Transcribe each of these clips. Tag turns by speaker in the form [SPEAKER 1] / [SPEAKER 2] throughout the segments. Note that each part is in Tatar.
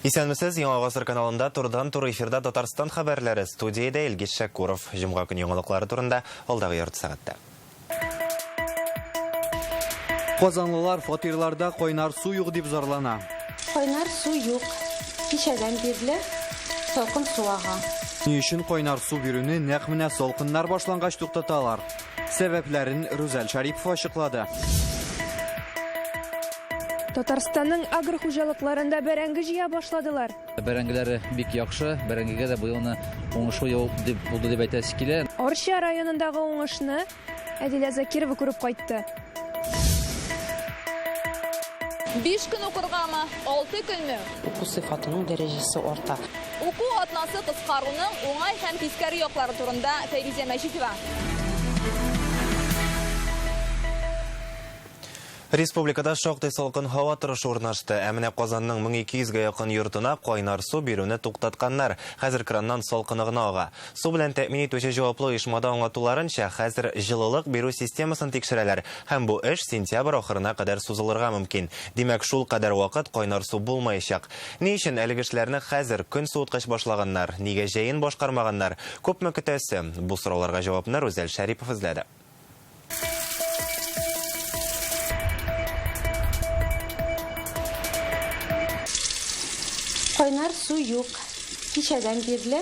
[SPEAKER 1] Исәнмесез, Яңа Гасыр каналында турдан-тур эфирда Татарстан хәбәрләре, студиядә Илгиз Шәкуров. Җомга көне яңалыклары турында алдагы ярты сәгатьтә.
[SPEAKER 2] Казанлылар фатирларда кайнар су юк дип зарлана.
[SPEAKER 3] Кайнар су юк. Кичәдән бирле салкын су ага.
[SPEAKER 2] Ни өчен кайнар су бирүне нәкъ менә салкыннар башлангач туктаталар? Сәбәпләрен Рүзәл Шарипов ачыклады.
[SPEAKER 4] Татарстанның агрохуҗалыкларында бәрәңге җыя башладылар.
[SPEAKER 5] Бәрәңгеләре бик яхшы, бәрәңгегә дә быелны уңышлы ел булды дип әйтәсе килә.
[SPEAKER 4] Арча районындагы уңышны Әдилә Закирова күреп кайтты.
[SPEAKER 6] 5 көн укыргамы, 6 көнме?
[SPEAKER 3] Уку сыйфатының дәрәҗәсе арта.
[SPEAKER 6] Уку атнасы кыскаруның уңай һәм тискәре яклары турында Фәйзия Мәҗитова.
[SPEAKER 1] Республикада шактый салкын һава торышы урнашты. Менә Казанның 1200-гә якын йортына кайнар су бирүне туктатканнар. Хәзер краннан салкыны гына ага. Су белән тәэмин итүче җаваплы оешмада аңлатуларынча, хәзер җылылык бирү системасын тикшерәләр. Һәм бу эш сентябрь ахырына кадәр сузылырга мөмкин. Димәк, шул кадәр вакыт кайнар су булмаячак. Ни өчен әлеге эшләрне хәзер көн суыткыч башлаганнар? Нигә җәен башкармаганнар? Күпме көтәсе? Бу сорауларга җавапны Рүзәл Шәрипов эзләде.
[SPEAKER 3] Кайнар су юк. Кичәдән бирле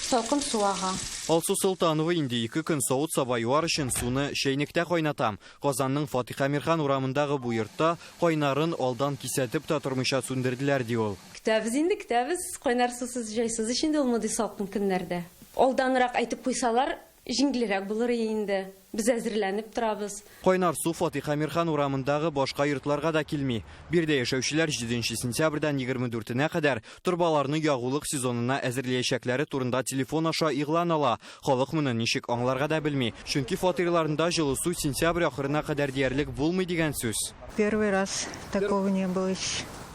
[SPEAKER 3] салкын су ага.
[SPEAKER 2] Алсу Солтанова инде 2 көн савыт сабаюар өчен суны чәйнектә кайнатам. Казанның Фатиха Мирхан урамындагы бу йортта кайнарын алдан кисәтеп та тормыйча сүндерделәр ди ул.
[SPEAKER 3] Көтәбез, кайнар сусыз җайсыз өчен булмады салкын көннәрдә. Алданрак әйтеп куйсалар, җиңелрәк булыр инде. Без әзерләнеп торабыз.
[SPEAKER 2] Кайнар су Фатиха Мирхан урамындагы башка йортларга да килми. Бирдә яшәүчеләр 7 сентябрьдән 24-нә кадәр турбаларны ягулык сезонына әзерләячәкләре турында телефон аша игълан ала. Халык моны ничек аңларга да белми. Чөнки фатирларында җылы су сентябрь ахырына кадәр диярлек булмый дигән сүз.
[SPEAKER 7] Первый раз такого не было.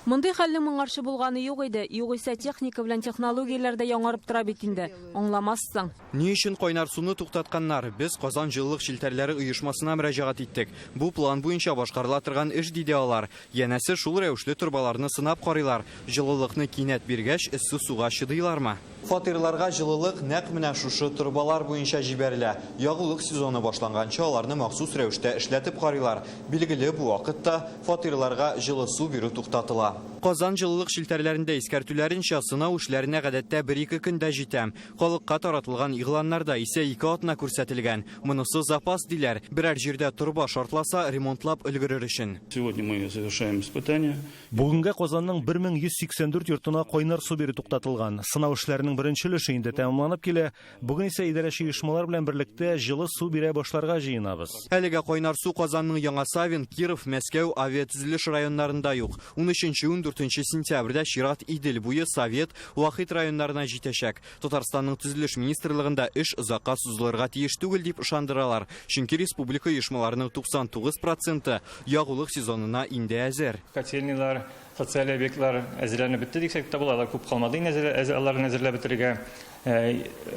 [SPEAKER 4] Мондый хәлнең моңарчы булганы юк иде. Югыйсә техника белән технологияләр дә яңарып тора бит инде. Аңламассың.
[SPEAKER 2] Ни өчен кайнар суны туктатканнар? Без Казан җылылык челтәрләре оешмасына мөрәҗәгать иттек. Бу план буенча башкарыла торган эш диде алар. Янәсе шул рәвешле турбаларны сынап карыйлар. Җылылыкны кинәт биргәч, эссе суга чыдыйлармы? Фатирларга җылылык нәкъ менә шушы турбалар буенча җибәрелә. Ягулык сезоны башланганча аларны махсус рәвештә эшләтеп карыйлар. Билгеле, бу вакытта фатирларга җылы су бирү туктатыла. Казан җылылык челтәрләрендә искәртүләренчә сынау эшләренә гадәттә 1-2 көндә җитәм. Халыкка таратылган игъланнарда исә 2 атна күрсәтелгән. Монысы запас диләр. Берәр җирдә турба шартласа, ремонтлап өлгерер өчен.
[SPEAKER 8] Сегодня мы совершаем испытания.
[SPEAKER 9] Бүгенгә Казанның 1184 йортына кайнар су бирү туктатылган. Сынау эшләренең беренче өлеше инде тәмамланып килә. Бүген исә идарәче оешмалар белән берлектә җылы су бирә башларга җыенабыз.
[SPEAKER 2] Әлегә кайнар су Казанның Яңа Савин, Киров, Мәскәү авиатөзелеш районнарында юк. 13-14 сентябрьдә Чират, Идел буе, Совет, Вахит районнарына җитәчәк. Татарстанның төзелеш министрлыгында эш озакка сузылырга тиеш түгел дип ышандыралар. Чөнки республика оешмаларының 99% ягулык сезонына инде әзер.
[SPEAKER 10] Котельнялар, социаль объектлар әзерләнеп бетте дисәк тә була, күп калмады инде аларны әзерләп бетергә.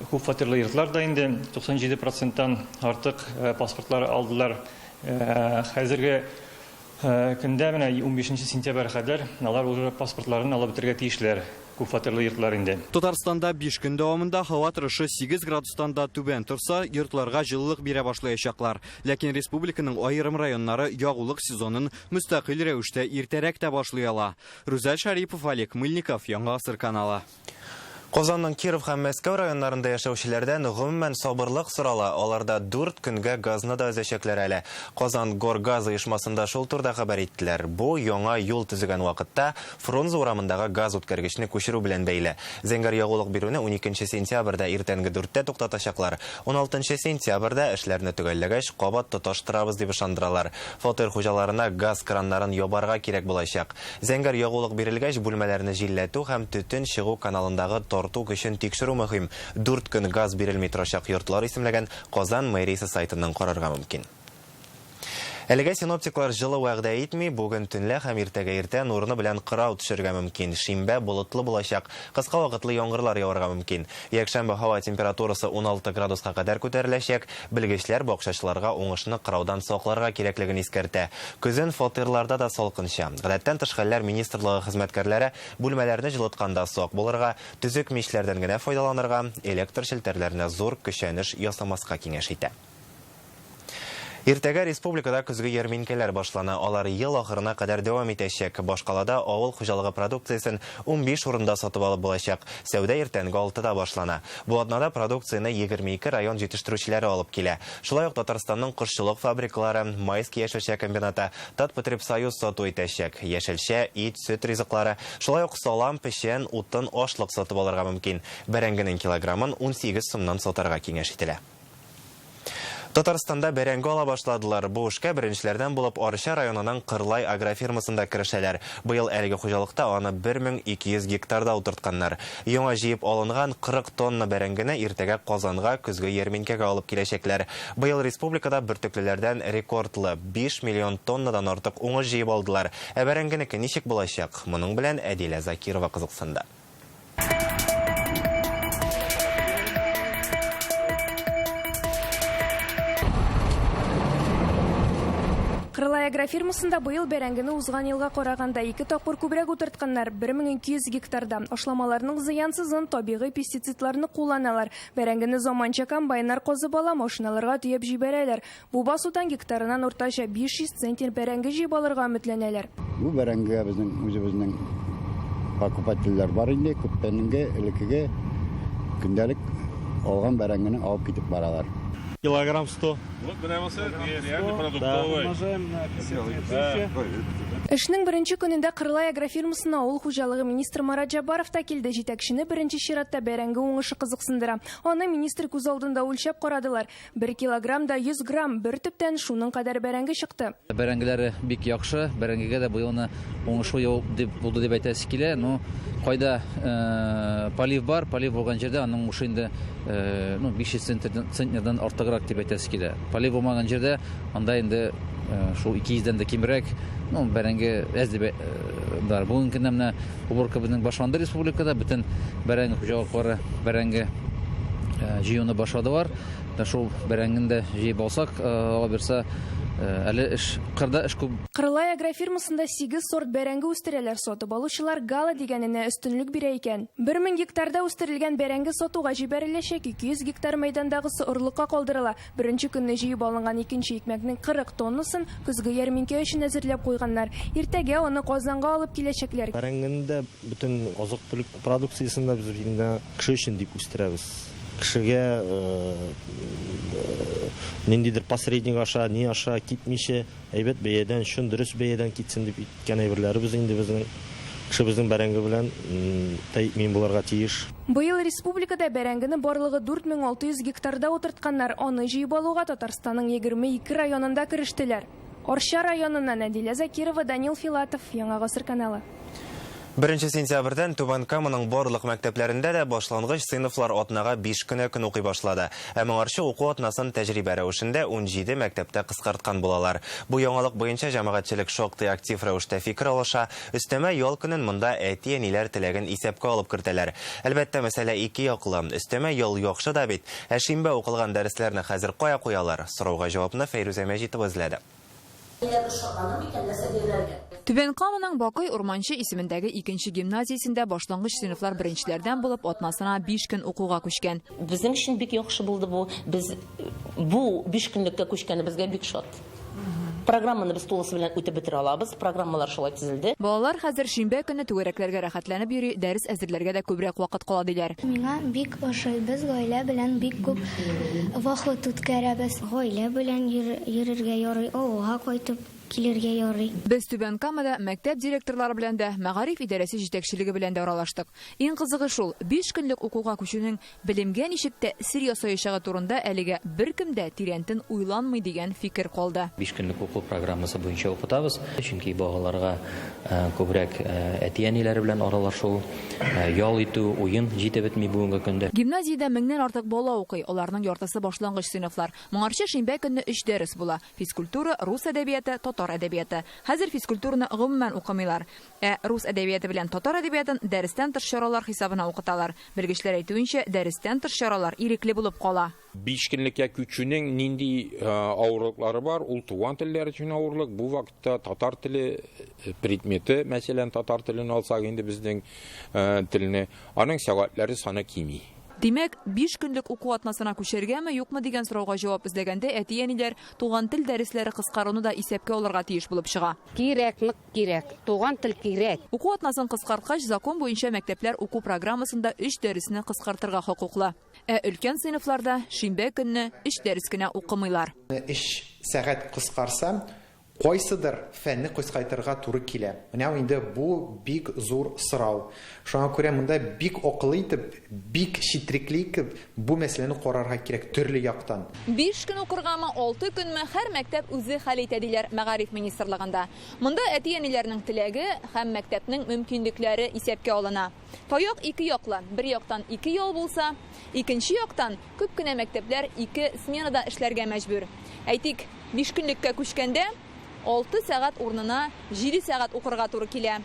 [SPEAKER 10] Күп фатирлы йортлар да инде 97%-тан артык паспортлар алдылар. Хәзерге көндә менә 15 сентябрь кадәр алар уже паспортларын алып бетергә тиешләр. Күп фатирлы йортлар инде.
[SPEAKER 2] Татарстанда 5 көн дәвамында һава торышы 8 градустан да түбән торса, йортларга җылылык бирә башлаячаклар. Ләкин республиканың аерым районнары ягулык сезонын мөстәкыйль рәвештә иртәрәк тә башлый ала. Рүзәл Шарипов, Олег Мыльников, Яңа Гасыр каналы.
[SPEAKER 1] Казанның Киров һәм Мәскәү районнарында яшәүчеләрдән гомумән сабырлык сорала. Аларда 4 көнгә газны да өзәчәкләр әле. Казан Горгаз оешмасында шул турда хәбәр иттеләр. Бу яңа юл төзегән вакытта Фрунзе урамындагы газ үткәргечне күчерү белән бәйле. Зәңгәр ягулык бирүне 12 сентябрьдә иртәнге 4-тә туктатачаклар. 16 сентябрьдә эшләрне төгәлләгәч, кабат тоташтырабыз дип ышандыралар. Фатир хуҗаларына газ краннарын ябарга кирәк булачак. Зәңгәр ягулык бирелгәч, бүлмәләрне җилләтү һәм төтен чыгу каналындагы тарту көчен тикшерү мөһим. 4 көн газ бирелми торачак йортлар исемләгән Казан мэриясе сайтыннан карарга мөмкин. Әлегә синоптиклар жылы вәгъдә итми, бүген төнлә һәм иртәгә иртә нурны белән кырау төшәргә мөмкин. Шимбә болытлы булачак, кыска вакытлы яңгырлар яварга мөмкин. Якшәмбе һава температурасы 16 градуска кадәр күтәреләчәк. Белгечләр бакчачыларга уңышны кыраудан сакларга кирәклеген искәртә. Көзен фатирларда да салкынча. Гадәттән тыш хәлләр министрлыгы хезмәткәрләре бүлмәләрне жылытканда сак булырга, төзек мичләрдән генә файдаланырга, электр челтәрләренә зур көчәнеш ясамаска киңәш итә. Иртәгә республикада көзге ярминкәләр башлана. Алар ел ахырына кадәр дәвам итәчәк. Башкалада авыл хуҗалыгы продукциясен 15 урында сатып алып булачак. Сәүдә иртәнге 6-да башлана. Бу атнада продукцияны 22 район җитештерүчеләре алып килә. Шулай ук Татарстанның кошчылык фабрикалары, Майский яшелчә комбинаты, Татпотребсоюз сату итәчәк. Яшелчә, ит, сөт ризыклары, шулай ук салам, печән, утын, ашлык сатып алырга мөмкин. Бәрәңгенең килограммын 18 сумнан сатарга киңәш ителә. Татарстанда бәрәңге ала башладылар. Бу эшкә беренчеләрдән булып Арча районының Кырлай агрофирмасында керешәләр. Быел әлеге хуҗалыкта аны 1200 гектарда утыртканнар. Яңа җыеп алынган 40 тонна бәрәңгене иртәгә Казанга көзге ярминкәгә алып киләчәкләр. Быел республикада бөртеклеләрдән рекордлы 5 миллион тоннадан артык уңыш җыеп алдылар. Ә бәрәңгенеке ничек булачак? Моның белән Әдилә Закирова кызыксынды.
[SPEAKER 11] Кырлай агрофирмасында быел бәрәңгене узган елга караганда 2 тапкыр күбрәк утыртканнар, 1200 гектарда. Ашламаларның зыянсызын табигый пестицидларны кулланалар. Бәрәңгене заманча комбайннар казып ала, машиналарга төяп җибәрәләр. Бу басудан гектарынан уртача 500 центнер бәрәңге җыеп алырга өметләнәләр.
[SPEAKER 12] Бу бәрәңгегә үзебезнең покупательләр бар инде, күптәнге элеккегә көндәлек алган бәрәңгене алып китеп баралар.
[SPEAKER 13] Килограмм 100.
[SPEAKER 8] Вот прямо реально продуктовый.
[SPEAKER 11] Эшнең беренче көнендә Кырлай агрофирмасына авыл хуҗалыгы министры Марат Җабаров та килде. Җитәкчене беренче чиратта бәрәңге уңышы кызыксындыра. Аны министр күз алдында үлчәп карадылар. 1 килограммда 100 грамм, бер төптән шуның кадәр бәрәңге чыкты.
[SPEAKER 5] Бәрәңгеләре бик яхшы. Бәрәңгегә дә быелны уңышлы яу булды дип әйтәсе килә. Но кайда полив бар, полив булган җирдә аның уңышы инде 500 центнердан артыграк дип әйтәсе килә. Полив булмаган җирдә анда инде шул 200-дән дә кимрәк. Бәрәңге әз дип бар. Бүген көндә менә уборка безнең башланды республикада. Бөтен бәрәңге хуҗалыклары бәрәңге җыюны башладылар. Шул бәрәңгене дә җыеп алсак, ала бирсә, әле кырда эш күп.
[SPEAKER 11] Кырлай агрофирмасында 8 сорт бәрәңге үстерәләр. Сатып алучылар гала дигәненә өстенлек бирә икән. 1000 гектарда үстерелгән бәрәңге сатуга җибәреләчәк, 200 гектар мәйдандагысы орлыкка калдырыла. Беренче көнне җыеп алынган икенче икмәкнең 40 тоннасын көзге ярминкә өчен әзерләп куйганнар. Иртәгә аны Казанга алып киләчәкләр.
[SPEAKER 13] Бәрәңгене бөтен азык-төлек продукциясында без инде кеше өчен дип үстерәбез. Кешегә ниндидер посредник аша, ни аша китмичә, әйбәт бәядән, шун дөрес бәядән китсен дип иткән әйберләребез инде безнең кешебезнең бәрәңге белән тәэмин булырга тиеш.
[SPEAKER 11] Быел республикада бәрәңгене барлыгы 4600 гектарда утыртканнар. Аны җыеп алуга Татарстанның 22 районында керештеләр. Арча районыннан Әдилә Закирова, Данил Филатов, Яңа Гасыр каналы.
[SPEAKER 1] 1 сентябрьдән Түбән Каманың барлык мәктәпләрендә дә башлангыч сыйныфлар атнага 5 көн укый башлады. Ә моңарчы уку атнасын тәҗрибә рәвешендә 17 мәктәптә кыскарткан булалар. Бу яңалык буенча җәмәгатьчелек шактый актив рәвештә фикер алыша. Өстәмә ял көнен монда әти-әниләр теләген исәпкә алып кертәләр. Әлбәттә, мәсьәлә ике яклы. Өстәмә ял яхшы да бит. Ә шимбә укылган дәресләрне хәзер кая куялар? Сорауга җавапны Фәйрүзә Мәҗитова эзләде.
[SPEAKER 4] Түбән Каманың Бакый Урманчы исемендәге 2нче гимназиясендә башлангыч сыйныфлар беренчеләрдән булып атнасына 5 көн укуга күчкән.
[SPEAKER 14] Безнең өчен бик яхшы булды бу. Без бу 5 көнлеккә күчкәнебезгә бик шат. Программаны без тулысы белән үтеп бетерә алабыз. Программалар шулай төзелде.
[SPEAKER 4] Балалар хәзер шимбә көне түгәрәкләргә рәхәтләнеп йөри, дәрес әзерләргә дә күбрәк вакыт кала диләр.
[SPEAKER 15] Миңа бик ошый. Без гаилә белән бик күп вакыт үткәрәбез. Гаилә белән йөрергә ярый. Авылга кайтып килергә ярый.
[SPEAKER 4] Без Түбән Камада мәктәп директорлары белән дә, мәгариф идарәсе җитәкчелеге белән дә аралаштык. Иң кызыгы шул, 5 көнлек укуга күчүнең белемгә ничек тәэсир ясаячагы турында әлегә беркем дә тирәнтен уйланмый дигән фикер калды.
[SPEAKER 16] 5 көнлек уку программасы буенча укытабыз, чөнки балаларга күбрәк әти-әниләре белән аралашу, ял итү, уен җитеп бетми бүгенге көндә.
[SPEAKER 4] Гимназиядә 1000-нән артык бала укый, аларның яртысы башлангыч сыйныфлар. Моңарчы шимбә көнне 3 дәрес була: физкультура, рус әдәбияты, татар әдәбияты. Хәзер физкультураны гомумән укымыйлар. Рус әдәбияты белән татар әдәбиятын дәрестән тыш чаралар хисабына укыталар. Белгечләр әйтүенчә, дәрестән тыш чаралар ирекле булып кала.
[SPEAKER 17] 5 көнлеккә күчүнең нинди авырлыклары бар? Ул туган телләр өчен авырлык. Бу вакытта татар теле предметы, мәсәлән, татар телен алсак инде безнең телне, аның сәгатьләре саны кими.
[SPEAKER 4] Димәк, 5 көнлек уку атнасына күчәргәме, юкмы дигән сорауга җавап эзләгәндә, әти-әниләр туган тел дәресләре кыскаруны да исәпкә алырга тиеш булып чыга.
[SPEAKER 18] Кирәк, нык кирәк. Туган тел кирәк.
[SPEAKER 4] Уку атнасын кыскарткач, закон буенча мәктәпләр уку программасында 3 дәресне кыскартырга хокуклы. Өлкән сыйныфларда шимбә көнне 3 дәрес кенә укымыйлар.
[SPEAKER 19] 3 сәгать кыскарса, Койсыдыр фәнне кыскайтырга туры килә. Менә инде бу бик зур сорау. Шуңа күрә монда бик акыллы итеп, бик читрикле итеп бу мәсьәләне карарга кирәк төрле яктан.
[SPEAKER 6] 5 көн укыргамы, 6 көнме һәр мәктәп үзе хәл итә диләр Мәгариф министрлыгында. Монда әти-әниләрнең теләге һәм мәктәпнең мөмкинлекләре исәпкә алына. Таяк 2 яклы, бер яктан 2 ял булса, икенче яктан күп кенә мәктәпләр 2 сменада эшләргә мәҗбүр. Әйтик, 5 көнлеккә күчкәндә 6 сәгать урынына 7 сәгать укырга туры килә.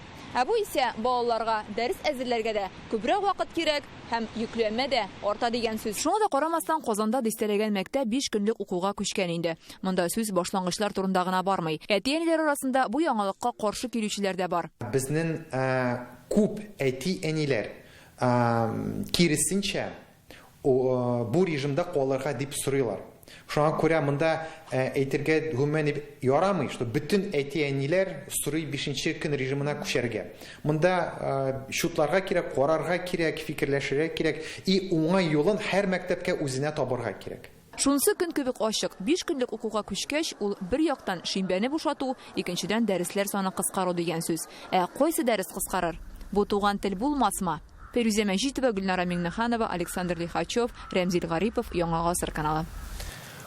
[SPEAKER 6] Бу исә балаларга дәрес әзерләргә дә күбрәк вакыт кирәк һәм йөкләмә дә арта дигән сүз.
[SPEAKER 4] Шуңа да карамастан, Казанда дистәләгән мәктәп 5 көнлек укуга күчкән инде. Монда сүз башлангычлар турында гына бармый. Әти-әниләр арасында бу яңалыкка каршы килүчеләр дә бар.
[SPEAKER 19] Безнең күп әти-әниләр киресенчә бу режимда калырга дип сорыйлар. Шуңа күрә монда әйтергә гомумән ярамый, что бөтен әти-әниләр сорый 5нче көн режимына күчәргә. Монда шутларга кирәк, карарга кирәк, фикерләшергә кирәк, и уңай юлын һәр мәктәпкә үзенә табырга кирәк.
[SPEAKER 4] Шунсы көн кебек ачык. 5 көнлек укуга күчкәч, ул бер яктан шимбәне бушату, икенчедән дәресләр саны кыскару дигән сүз. Кайсы дәрес кыскарыр? Бу туган тел булмасмы? Фирүзә Мәҗитова, Гөлнара Миңнеханова, Александр Лихачев, Рәмзил Гарипов, Яңа Гасыр каналы.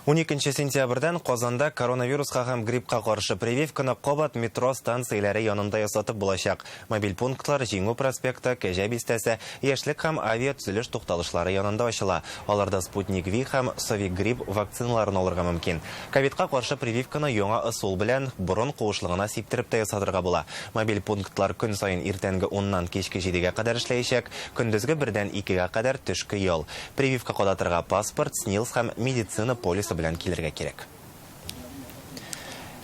[SPEAKER 1] 12 сентябрьдән Казанда коронавирусқа һәм гриппка каршы прививканы кабат метро станцияләре янында ясатып булачак. Мобиль пунктлар Җиңү проспекты, Кәҗә бистәсе, Яшьлек һәм авиатөзелеш тукталышлары янында ачыла. Аларда Спутник V һәм Совик-грипп вакциналарын алырга мөмкин. Ковидка каршы прививканы яңа ысул белән борын куышлыгына сиптереп тә ясатырга була. Мобиль пунктлар көн саен иртәнге 10-нан кичке 7-гә кадәр эшләячәк, көндезге 1-дән 2-гә кадәр төшке ял. Прививка кадатырга паспорт, СНИЛС һәм медицина полисы белән килергә кирәк.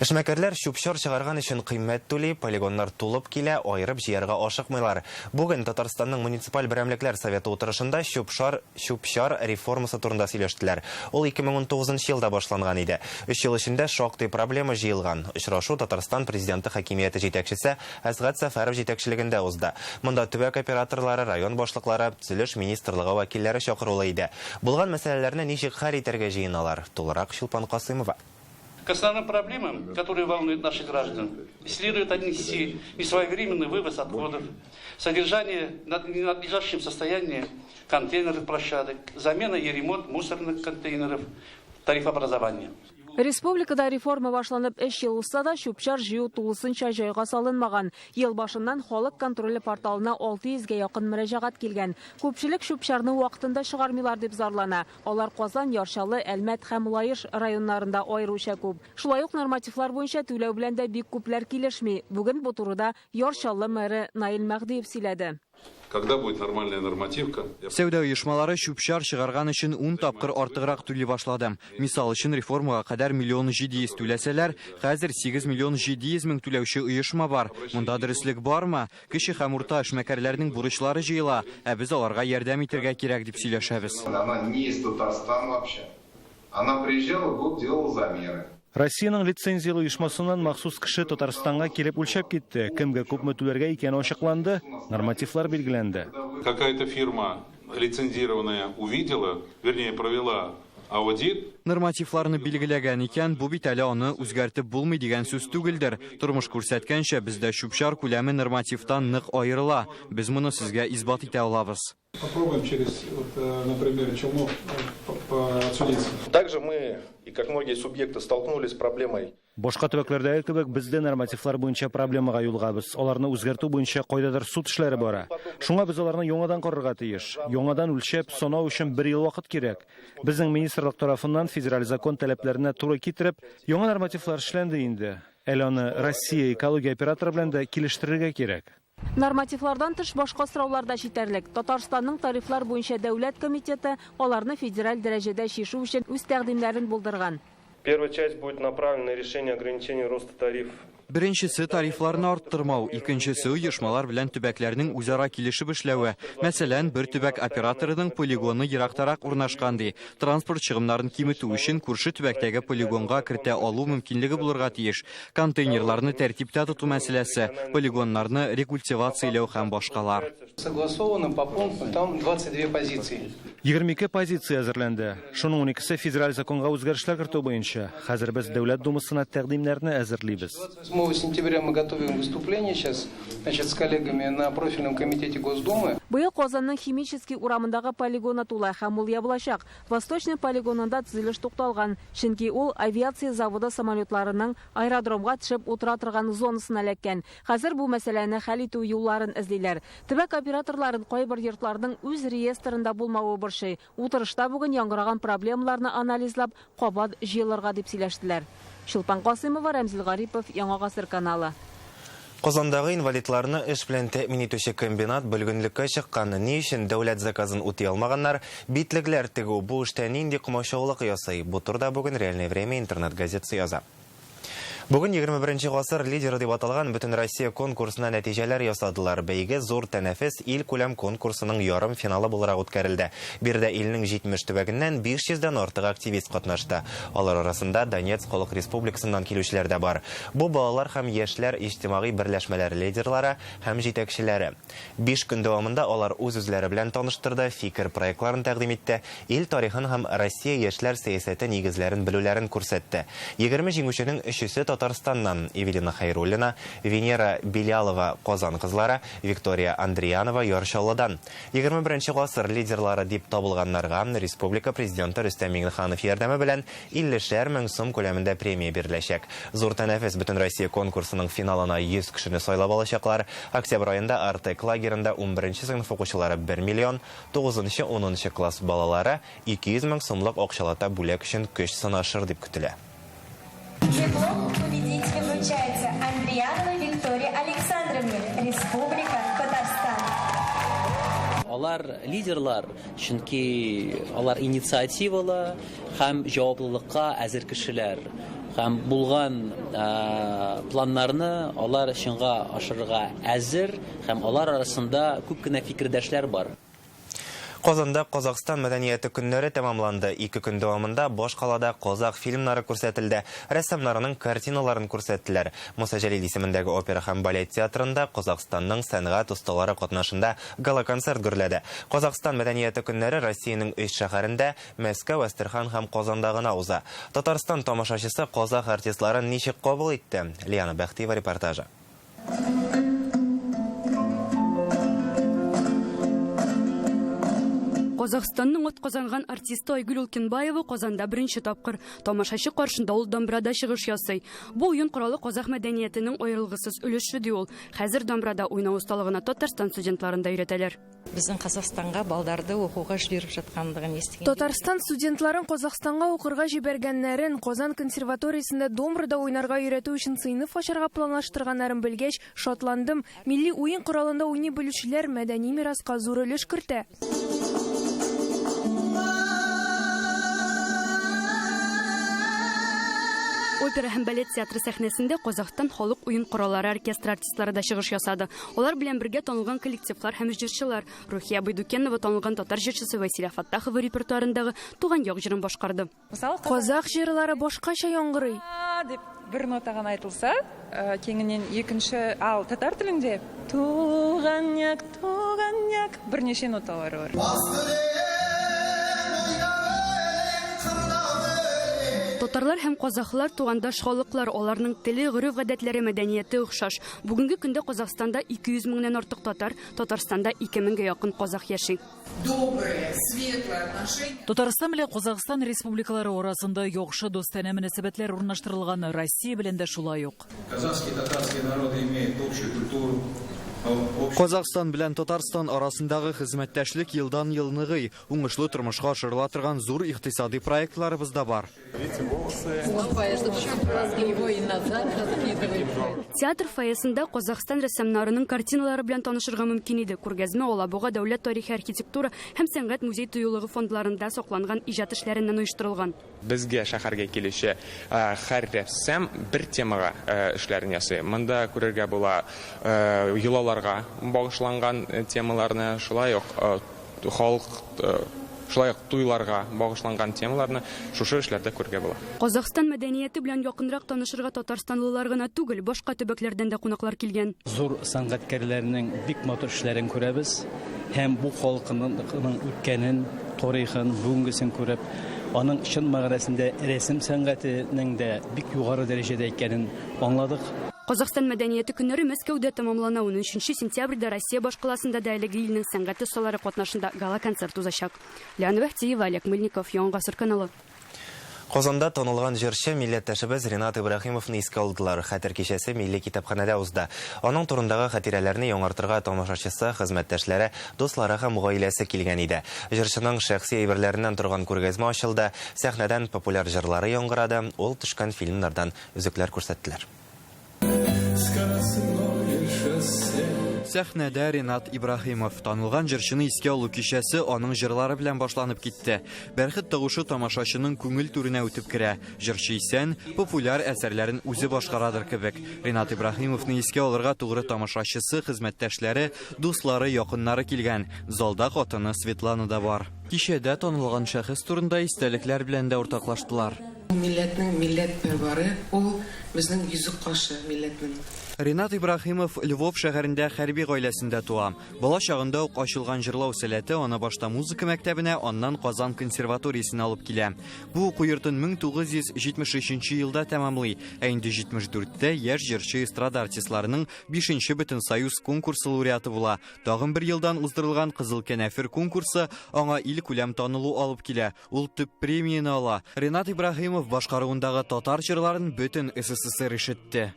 [SPEAKER 1] Эшмәкәрләр чүп-чар чыгарган өчен кыйммәт түли, полигоннар тулып килә, аерып җыярга ашыкмыйлар. Бүген Татарстанның муниципаль берәмлекләр советы утырышында чүп-чар реформасы турында сөйләштеләр. Ул 2019 елда башланган иде. 3 ел эчендә шактый проблема җыелган. Очрашу Татарстан президенты хакимияте җитәкчесе Әсгать Сәфәров җитәкчелегендә узды. Монда төбәк операторлары, район башлыклары, төзелеш министрлыгы вәкилләре чакырылы иде. Булган мәсьәләләрне ничек хәл итәргә җыеналар? Тулырак Чулпан Касыймова.
[SPEAKER 20] К основным проблемам, которые волнуют наших граждан, следует отнести несвоевременный вывоз отходов, содержание в ненадлежащем состоянии контейнерных площадок, замена и ремонт мусорных контейнеров, тарифообразование.
[SPEAKER 21] Республикада реформа башланып 3 ел узса да, чүп-чар җыю тулысынча җайга салынмаган. Ел башыннан халык контроле порталына 600-гә якын мөрәҗәгать килгән. Күпчелек чүп-чарны вакытында чыгармыйлар дип зарлана. Алар Казан, Яршалы, Әлмәт һәм Лаеш районнарында аеруча күп. Шулай ук нормативлар буенча түләү белән дә бик күпләр килешми. Бүген бу турыда Яршалы мэры Наил Мәгъдиев сөйләде.
[SPEAKER 8] Когда будет нормальная нормативка?
[SPEAKER 2] Сәүдә оешмалары чүп-чар чыгарган өчен 10 тапкыр артыграк түли башлады. Мисал өчен реформага кадәр 1 700 000 түләсәләр, хәзер 8 700 000 түләүче оешма бар. Монда дөрестлек бармы? Кече һәм урта эшмәкәрләрнең бурычлары җыела, без аларга ярдәм итәргә кирәк дип сөйләшәбез.
[SPEAKER 22] Она не из Татарстана вообще. Она приезжала, вот делала замеры.
[SPEAKER 9] Россиянең лицензиялы оешмасыннан махсус кеше Татарстанга килеп үлчәп китте. Кемгә күпме түләргә икәне ачыкланды, нормативлар билгеләнде.
[SPEAKER 8] Какая-то фирма лицензированная увидела, вернее провела аудит.
[SPEAKER 2] Нормативларны билгеләгән икән, бу бит әле аны үзгәртеп булмый дигән сүз түгелдер. Тормыш күрсәткәнчә, бездә чүп-чар күләме нормативтан нык аерыла. Без моны сезгә исбат итә алабыз.
[SPEAKER 3] Попробуем через, на примере Челнов отсудиться.
[SPEAKER 7] Также мы, и как многие субъекты, столкнулись с проблемой.
[SPEAKER 9] Башка төбәкләрдәге кебек бездә нормативлар буенча проблемага юлгабыз. Аларны үзгәртү буенча кайдадыр суд эшләре бара. Шуңа без аларны яңадан карарга тиеш. Яңадан үлчәп, санау өчен 1 ел вакыт кирәк. Безнең министрлык тарафыннан федераль закон таләпләренә туры китереп, яңа нормативлар эшләнде инде. Әле аны Россия экология операторы белән дә килештерергә кирәк.
[SPEAKER 21] Нормативлардан тыш башка сораулар да җитәрлек. Татарстанның тарифлар буенча дәүләт комитеты аларны федераль дәрәҗәдә шишу өчен үз тәкъдимнәрен булдырган.
[SPEAKER 7] Первая часть будет направлена на решение ограничения роста тарифов.
[SPEAKER 2] Беренчесе тарифларны арттырмау, икенчесе оешмалар белән төбәкләрнең үзара килешеп эшләве. Мәсәлән, бер төбәк операторының полигоны ерактарак урнашкан ди. Транспорт чыгымнарын киметү өчен күрше төбәктәге полигонга кертә алу мөмкинлеге булырга тиеш. Контейнерларны тәртиптә тоту мәсьәләсе, полигоннарны рекультивацияләү һәм башкалар.
[SPEAKER 3] Согласовано по пунктам, там 22 позиции.
[SPEAKER 9] 22 позиция әзерләнде. Шуның 12-се федераль законга үзгәрешләр кертү буенча. Хәзер без дәүләт думасына тәкъдимнәрне әзерлибез.
[SPEAKER 3] 8 сентября мы готовим выступление сейчас, с коллегами на профильном комитете Госдумы.
[SPEAKER 21] Быел Казанның химический урамындагы полигона тула һәм ул ябылачак. Восточный полигонында төзелеш тукталган, чөнки ул авиация заводы самолетларының аэродромга төшеп утыра торган зонасына эләккән. Хәзер бу мәсьәләне хәл итү юлларын эзлиләр. Төбәк операторларын кайбер йортларның үз реестрында булмавы борчый. Утырышта бүген яңгыраган проблемаларны анализлап, кабат җыелырга дип сөйләштеләр. Шулпан Касымова, Рамзил Гарипов, Яңа Гасыр каналы.
[SPEAKER 1] Казандагы инвалидларны эш белән тәэмин итүче комбинат бөлгенлеккә чыккан. Ни өчен дәүләт заказын үти алмаганнар? Битлегләр тегү бу эштә нинди комачаулык ясый? Бу турда бүген Реальное время интернет-газетасы яза. Бүген 21-нче гасыр лидеры дип аталган Бөтен Россия конкурсына нәтиҗәләр ясадылар. Бәйге зур тәнәфес ил күләм конкурсының ярым финалы буларак үткәрелде. Бирдә илнең 70 төбәгеннән 500-дән артык активист катнашты. Алар арасында Донецк Халык Республикасыннан килүчеләр дә бар. Бу балалар һәм яшьләр иҗтимагый берләшмәләре лидерлары һәм җитәкчеләре. 5 көн дәвамында алар үз-үзләре белән таныштырды, фикер проектларын тәкъдим итте, ил тарихын һәм Россия яшьләр сәясәте нигезләрен белүләрен күрсәтте. 20 җиңүченең 3-се Татарстаннан: Эвелина Хайруллина, Венера Белялова Казан кызлары, Виктория Андриянова Яршалыдан. 21-нче гасыр лидерлары дип табылганнарга республика президенты Рөстәм Миңнеханов ярдәме белән 50 мең сум күләмендә премия биреләчәк. Зур тәнәфес Бөтен Россия конкурсының финалына 100 кешене сайлап алачаклар. Октябрь аенда Артек лагерында 11-нче сыйныф укучылары 1 миллион, 9-10 класс балалары 200 мең сумлык акчалата бүләк өчен көч сынашыр дип көтелә.
[SPEAKER 23] Диплом победителя вручается Андриянова Виктории Александровне, Республика Татарстан.
[SPEAKER 24] Алар лидерлар, чөнки алар инициативалы һәм җаваплылыкка әзер кешеләр. Һәм булган планнарны алар чынга ашырырга әзер, һәм алар арасында күп кенә фикердәшләр бар.
[SPEAKER 1] Казанда Казакстан мәдәнияте көннәре тәмамланды. 2 көн дәвамында баш калада казак фильмнары күрсәтелде. Рәссамнарының картиналарын күрсәттеләр. Муса Җәлил исемендәге опера һәм балет театрында Казакстанның сәнгать осталары катнашында гала-концерт гөрләде. Казакстан мәдәнияте көннәре Россиянең 3 шәһәрендә, Мәскәү, Астрхан һәм Казанда гына уза. Татарстан тамашачысы казак артистларын ничек кабул итте? Лиана Бәхтиева репортажы.
[SPEAKER 25] Казахстанның атказанган артисты Айгүл Улкенбаева Казанда беренче тапкыр тамашачы каршында ул дамбрада чыгыш ясый. Бу уен коралы казак мәдәниятенең аерылгысыз өлеше ди ул. Хәзер дамбрада уйнау осталыгына Татарстан студентларын да өйрәтәләр.
[SPEAKER 26] Безнең Казахстанга балдарды укуга җибәреп жатканлыгын естигән.
[SPEAKER 11] Татарстан студентларын Казахстанга укырга җибәргәннәрен Казан консерваториясендә домбрада уйнарга өйрәтү өчен сыйныф ачарга планлаштырганнарын белгәч, шатландым. Милли уен коралында уйный белүчеләр мәдәни мираска зур өлеш кертә. Опера һәм балет театры сәхнәсендә Казахстан халык уен кораллары оркестры артистлары да чыгыш ясады. Алар белән бергә танылган коллективлар һәм җырчылар. Рухия Байдукенова танылган татар җырчысы Василия Фаттахова репертуарындагы Туган як җырын башкарды. Казак җырлары башкача яңгырый.
[SPEAKER 27] Дип бер нотаган айтылса, кеңеннән икенче татар телендә Туган як берничә ноталары бар.
[SPEAKER 25] Татарлар һәм казахлар тугандаш халыклар, аларның теле, гореф, гадәтләре, мәдәнияте охшаш. Бүгенге көндә Казахстанда 200 меңнән артык татар, Татарстанда 2000-гә якын казах яши.
[SPEAKER 5] Татарстан белән Казахстан республикалары арасында яхшы достана мөнәсәбәтләр урнаштырылган. Россия белән дә шулай ук.
[SPEAKER 10] Казахский и татарский народы имеют общую культуру.
[SPEAKER 2] Казахстан белән Татарстан арасындагы хезмәттәшлек елдан-ел ныгый. Уңышлы тормышка ашырыла торган зур икътисади проектларыбыз да бар.
[SPEAKER 25] Театр фойесында Казахстан рәссамнарының картиналары белән танышырга мөмкин иде. Күргәзмә Алабуга дәүләт тарихи архитектура һәм сәнгать музей тыюлыгы фондларында сакланган иҗат эшләреннән оештырылган.
[SPEAKER 12] Безгә шәһәргә килүче һәр рәссам бер темага эшләрен ясый. Монда күрергә була йолаларга багышланган темаларны, шулай ук халык, шулай ук туйларга багышланган темаларны шушы эшләрдә күрергә була.
[SPEAKER 25] Казахстан мәдәнияте белән якынрак танышырга татарстанлылар гына түгел, башка төбәкләрдән дә кунаклар килгән.
[SPEAKER 13] Зур сәнгатькәрләрнең бик матур эшләрен күрәбез һәм бу халкының үткәнен, тарихын, бүгенгесен күреп, аның чын мәгънәсендә рәсем сәнгатенең дә бик югары дәрәҗәдә икәнен аңладык.
[SPEAKER 25] Казахстан мәдәнияте көннәре Мәскәүдә тәмамлана. 13 сентябрьдә Россия башкаласында да әлеге илнең сәнгать осталары катнашында гала-концерт узачак. Леонид Вахтиева, Олег Мельников, Яңа гасыр каналы.
[SPEAKER 1] Казанда танылган җырчы милләттәшебез Ринат Ибраһимовны искә алдылар. Хәтер кичәсе милли китапханәдә узды. Аның турындагы хатирәләрне яңартырга тамашачысы, хезмәттәшләре, дуслары һәм гаиләсе килгән иде. Җырчының шәхси әйберләреннән торган күргәзмә ачылды. Сәхнәдән популяр җырлары яңгырады. Ул төшкән фильмнардан үзекләр күрсәттеләр.
[SPEAKER 2] Сәхнәдә Ринат Ибраһимов танылган җырчыны искә алу кичәсе аның җырлары белән башланып китте. Бәрхет тавышы тамашачының күңел түренә үтеп керә. Җырчы исән, популяр әсәрләрен үзе башкарадыр кебек. Ринат Ибраһимовны искә алырга тугры тамашачысы, хезмәттәшләре, дуслары, якыннары килгән. Залда хатыны Светлана да бар. Кичәдә танылган шәхес турында истәлекләр белән дә уртаклаштылар.
[SPEAKER 14] Милләтнең милләт первары, ул безнең йөзек кашы милләтнең.
[SPEAKER 2] Ринат Ибраһимов Львов шәһәрендә хәрби гаиләсендә туа. Бала чагында ук ачылган җырлау сәләте аны башта музыка мәктәбенә, аннан Казан консерваториясенә алып килә. Бу уку йортын 1973 елда тәмамлый, ә инде 74-тә яшь җырчы эстрада артистларының 5-нче Бөтенсоюз конкурсы лауреаты була. Тагын бер елдан уздырылган Кызыл кәнәфер конкурсы аңа ил күләм танылу алып килә. Ул төп премияны ала. Ринат Ибраһимов башкаруындагы татар җырларын бөтен СССР ишетте.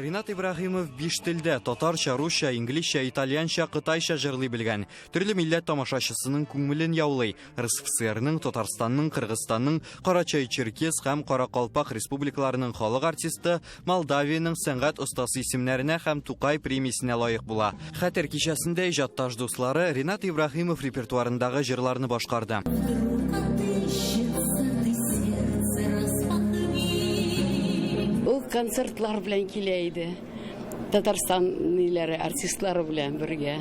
[SPEAKER 2] Ринат Ибраһимов 5 телдә татарча, русча, инглизчә, итальянча, кытайча җырлый белгән. Төрле милләт тамашачысының күңелен яулый. РСФСРның, Татарстанның, Кыргызстанның, Карачай-Черкес һәм Каракалпак республикаларының халык артисты, Молдавиянең сәнгать остасы исемнәренә һәм Тукай премиясенә лаек була. Хәтер кичәсендә иҗатташ дуслары Ринат Ибраһимов репертуарындагы җырларны башкарды.
[SPEAKER 18] Ул концертлар белән килә иде. Татарстан ниләре артистлары белән бергә.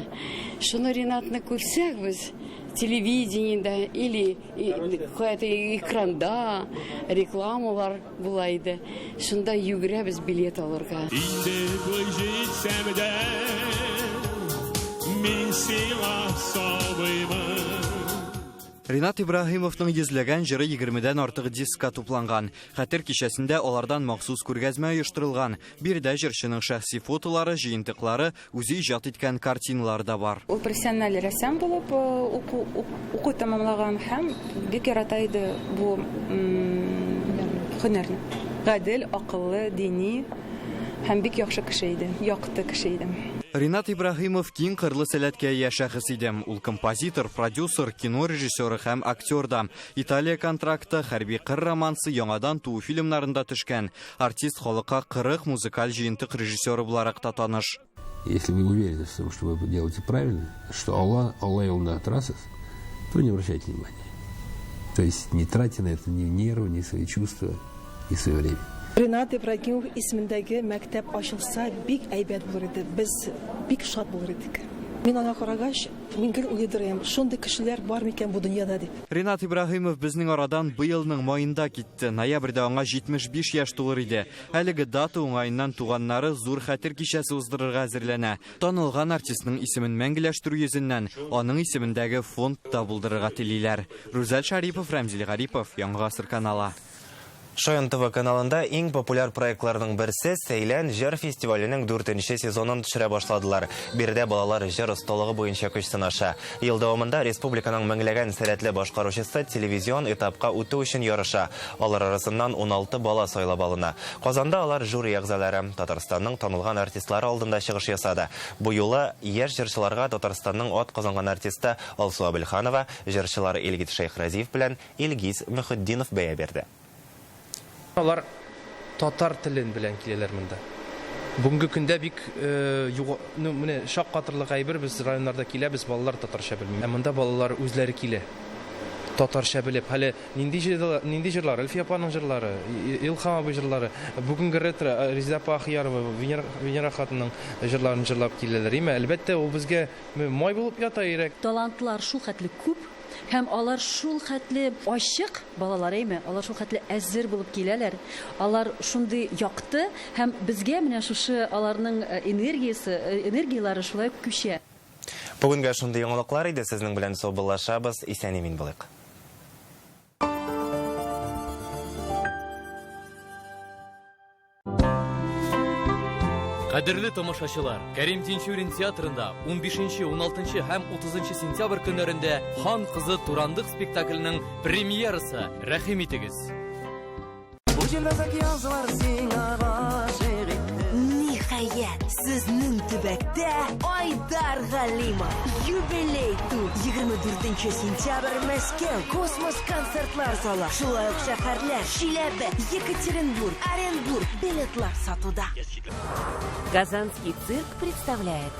[SPEAKER 18] Шуны Ринатны күрсәк без телевидениедә или экранда рекламалар була иде. Шунда йөгерәбез билет алырга.
[SPEAKER 2] Ринат Ибраһимовның йөзләгән җыры 20-дән артык дискка тупланган. Хәтер кичәсендә алардан махсус күргәзмә оештырылган. Бирдә җырчының шәхси фотолары, җыентыклары, үзе иҗат иткән картиналар да бар.
[SPEAKER 27] Ул профессиональ рәссам булып уку тәмамлаган һәм бик ярата иде бу һөнәрне. Гадел, акыллы, дини һәм бик яхшы кеше иде, якты кеше иде.
[SPEAKER 2] Ринат Ибраһимов киң кырлы сәләткә ия шәхес иде. Ул композитор, продюсер, кино режиссеры һәм актер да. Италия контракты, хәрби кыр романсы, яңадан туу фильмнарында төшкән. Артист халыкка 40 музыкаль җыентык режиссеры буларак та таныш.
[SPEAKER 15] Если вы уверены в том, что вы делаете правильно, что Allah will not trust us, то не обращайте внимания. То есть не тратьте на это ни нервы, ни свои чувства, ни свое время.
[SPEAKER 16] Ринат Ибраһимов исемендәге мәктәп ачылса, бик әйбәт булыр иде. Без бик шат булыр идек.
[SPEAKER 4] Мин аңа карагач, мин гел уйдырам, шундый кешеләр бар микән бу дөньяда дип.
[SPEAKER 2] Ринат Ибраһимов безнең арадан быелның майында китте. Ноябрьдә аңа 75 яшь тулыр иде. Әлеге дата уңаеннан туганнары зур хәтер кичәсе уздырырга әзерләнә. Танылган артистның исемен мәңгеләштерү йөзеннән аның исемендәге фонд та булдырырга телиләр. Рүзәл Шарипов, Рәмзил Гарипов, Яңа гасыр каналы.
[SPEAKER 1] Шаян ТВ каналында иң популяр проектларның берсе Сәйлән җыр фестиваленең 4нче сезонын төшерә башладылар. Биредә балалар җыр осталыгы буенча көч сынаша. Ел дәвамында республиканың меңләгән сәләтле башкаручысы телевизион этапка үтү өчен ярыша. Алар арасыннан 16 бала сайлап алына. Казанда алар жюри әгъзалары Татарстанның танылган артистлары алдында чыгыш ясады. Бу юлы яшь җырчыларга Татарстанның ат казанган артисты Алсу Абелханова, җырчылар Илгиз Шәйхразиев белән Илгиз Мөхетдинов бәя берде.
[SPEAKER 6] Алар татар телен белән киләләр монда. Бүгенге көндә бик менә шак катырлык әйбер, без районнарда киләбез, балалар татарча белми. Монда балалар үзләре килә. Татарча белеп, хәле нинди җырлар, Әлфия апаның җырлары, Илхам абый җырлары, бүгенге ретро Реза апа Ахиярова, Венера хатының җырларын җырлап киләләр. Әлбәттә, ул безгә май булып ята ирек.
[SPEAKER 16] Талантлар шул хәтле күп. Һәм алар шул хәтле ачык балалар алар шул хәтле әзер булып киләләр. Алар шундый якты һәм безгә менә шушы аларның энергиялары шулай күчә.
[SPEAKER 1] Бүгенгә шундый яңалыклар иде, сезнең белән саубуллашабыз, исән-имин булыйк.
[SPEAKER 17] Кадерле тамашачылар, Кәрим Тинчурин театрында 15-16 һәм 30 сентябрь көннәрендә Хан кызы Турандык спектакленең премьерасы. Рәхим итегез.
[SPEAKER 19] Ниһаять, сезнең төбәктә Айдар Галимов. Юбилей тур 24 сентябрь Мәскәү космос концертлар залы. Шулай ук шәһәрләр Чиләбе, Екатеринбург, Оренбург билетлар сатуда. Казанский цирк представляет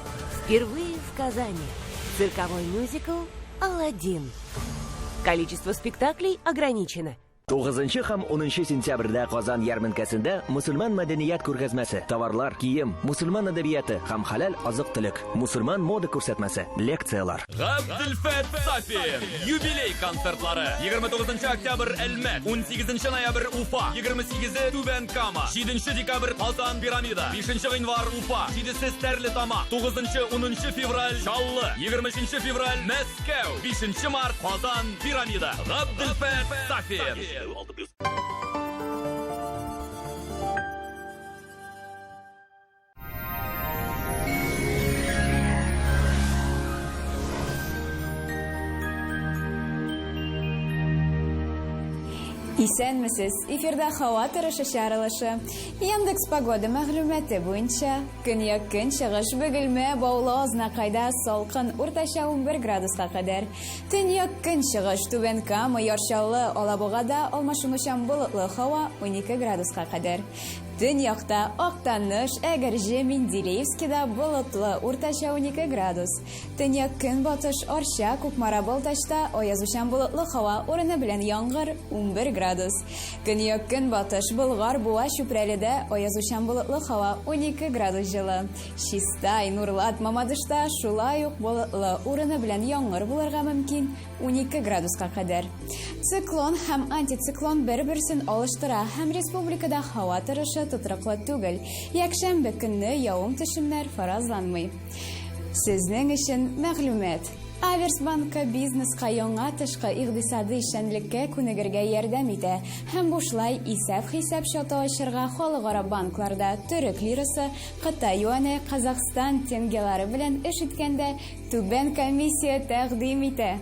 [SPEAKER 19] впервые в Казани цирковой мюзикл «Аладдин». Количество спектаклей ограничено.
[SPEAKER 20] 9 һәм 10 сентябрьдә Казан ярминкәсендә мусульман мәдәният күргәзмәсе, товарлар, кием, мусульман әдәбияты һәм хәләл азык-төлек, мусульман мода күрсәтмәсе, лекциялар.
[SPEAKER 17] Габделфәт Сафин юбилей концертлары 29 октябрь Әлмәт, 18 ноябрь Уфа, 28 Түбән Кама, 7 декабрь Казан Пирамида, 5 гыйнвар Уфа, 7 Стәрлетама, 9-10 февраль Чаллы, 23 февраль Мәскәү, 5 март Казан Пирамида. Габделфәт Сафин.
[SPEAKER 22] Исәнмесез, эфирда һава торышы чаралышы. Яндекс погода мәгълүматы буенча, көньяк көнчыгыш Бөгелмә, Баулы, Азнакайда салкын, уртача 11 градуска кадәр. Төньяк көнчыгыш Түбән Кама, Ярчаллы, Алабугада алмашынучан болытлы һава 12 градуска кадәр. Төньякта Актаныш, Әгәрҗе, Менделеевскида болытлы, уртача 12 градус. Төньяк көнбатыш Арча, Кукмара, Балтачта аязучан болытлы һава урыны белән яңгыр 11 градус. Көньяк көнбатыш Болгар, Буа, Чүпрәледә аязучан болытлы һава 12 градус җылы. Чистай, Нурлат, Мамадышта шулай ук болытлы, урыны белән яңгыр булырга мөмкин 12 градуска кадәр. Циклон һәм антициклон бер-берсен алыштыра һәм республикада һава торышы тотрыклы түгел. Якшәмбе көнне явым-төшемнәр фаразланмый. Сезнең өчен мәгълүмат. Аверс банкы бизнеска яңа тышкы икътисади эшчәнлеккә күнегергә ярдәм итә һәм бушлай исәп-хисап счеты ачырга халыкара банкларда төрек лирасы, Кытай юане, Казахстан теңгелары белән эш иткәндә түбән комиссия тәкъдим итә.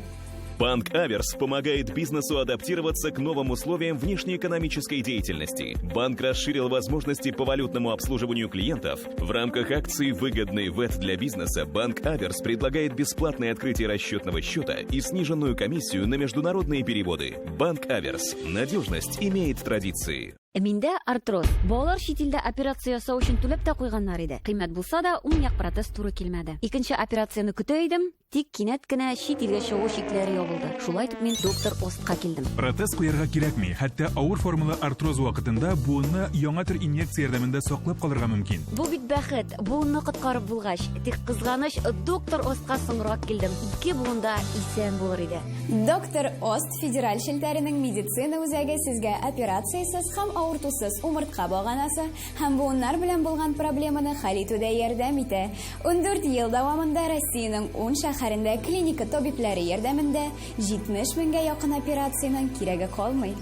[SPEAKER 28] Банк Аверс помогает бизнесу адаптироваться к новым условиям внешнеэкономической деятельности. Банк расширил возможности по валютному обслуживанию клиентов. В рамках акции «Выгодный ВЭТ для бизнеса» Банк Аверс предлагает бесплатное открытие расчетного счета и сниженную комиссию на международные переводы. Банк Аверс. Надежность имеет традиции.
[SPEAKER 3] Миндә артроз. Балалар чит илдә операция ясау өчен түләп тә куйганнар иде. Кыйммәт булса да, уң як протез туры килмәде. Икенче операцияны көтә идем, тик кинәт кенә чит илгә чыгу шикләре ябылды. Шулай итеп мин доктор Остка килдем.
[SPEAKER 7] Протез куярга кирәкми, хәтта авыр формалы артроз вакытында буынны яңа төр инъекция ярдәмендә саклап калырга мөмкин.
[SPEAKER 3] Бу бит бәхет. Буынны коткарып булгач, тик кызганыч доктор Остка соңрак килдем. Ике буында исән булыр иде.
[SPEAKER 22] Доктор Ост федераль шелтәренең медицина үзәге сезгә операциясыз һәм авыртусыз умыртка баганасы һәм буыннар белән булган проблеманы хәл итүдә ярдәм итә. 14 ел дәвамында Россиянең 10 шәһәрендә клиника табиблары ярдәмендә 70 меңгә якын операциянең кирәге калмый.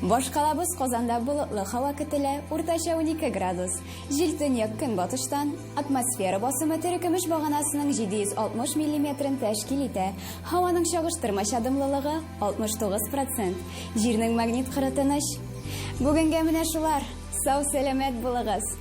[SPEAKER 22] Башкалабыз Казанда болытлы һава көтелә, уртача 12 градус. Җил төньяк көнбатыштан, атмосфера басымы терекемеш баганасының 760 мм тәшкил итә. Һаваның чагыштырмача дымлылыгы 69%. Җирнең магнит кыры тыныч. Бүгенгә менә шулар. Сау сәламәт булыгыз.